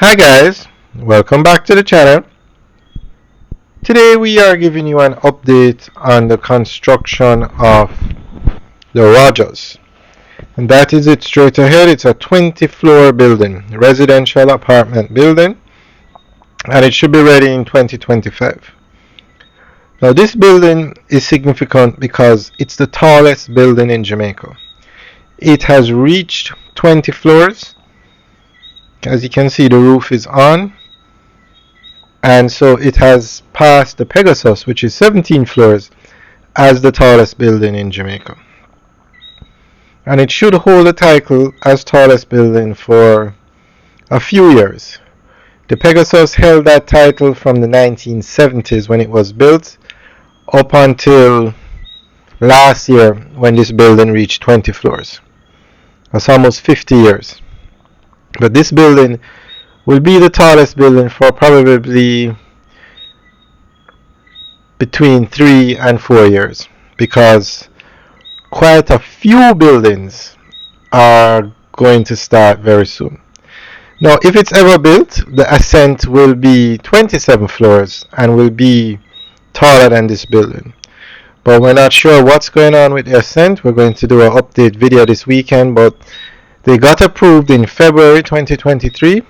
Hi guys, welcome back to the channel. Today we are giving you an update on the construction of the Rogers. And that is it straight ahead. It's a 20-floor building, residential apartment building, and it should be ready in 2025. Now this building is significant because it's the tallest building in Jamaica. It has reached 20 floors. As you can see, the roof is on. And so it has passed the Pegasus, which is 17 floors, as the tallest building in Jamaica. And it should hold the title as tallest building for a few years. The Pegasus held that title from the 1970s when it was built up until last year when this building reached 20 floors. That's almost 50 years. But this building will be the tallest building for probably between 3 and 4 years, because quite a few buildings are going to start very soon. Now, if it's ever built, the Ascent will be 27 floors and will be taller than this building. But we're not sure what's going on with the Ascent. We're going to do an update video this weekend, but they got approved in February 2023.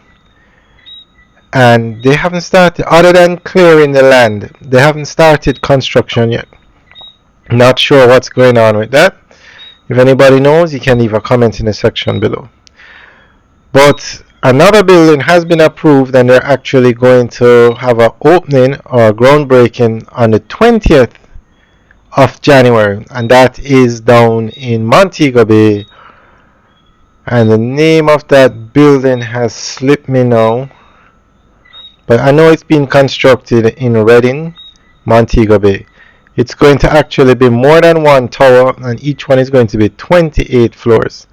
And they haven't started, other than clearing the land, they haven't started construction yet. Not sure what's going on with that. If anybody knows, you can leave a comment in the section below. But another building has been approved, and they're actually going to have an opening or groundbreaking on the 20th of January, and that is down in Montego Bay. And the name of that building has slipped me now, but I know it's been constructed in Reading, Montego Bay. It's going to actually be more than one tower, and each one is going to be 28 floors.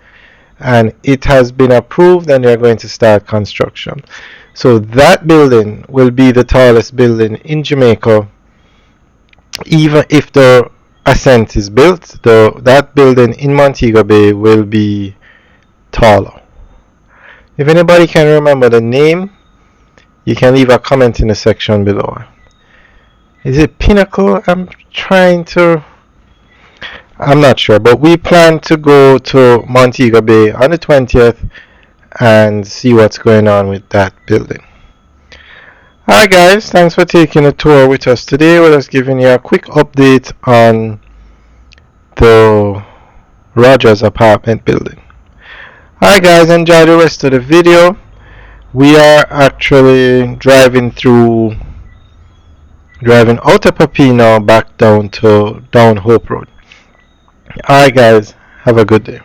And it has been approved, and they're going to start construction. So that building will be the tallest building in Jamaica. Even if the Ascent is built, that building in Montego Bay will be taller. If anybody can remember the name, you can leave a comment in the section below. Is it Pinnacle? I'm not sure, but we plan to go to Montego Bay on the 20th and see what's going on with that building. Alright guys, thanks for taking a tour with us today. We're just giving you a quick update on the Rogers apartment building. Alright guys, enjoy the rest of the video. We are actually driving out of Papi now, back down Hope Road. Alright guys, have a good day.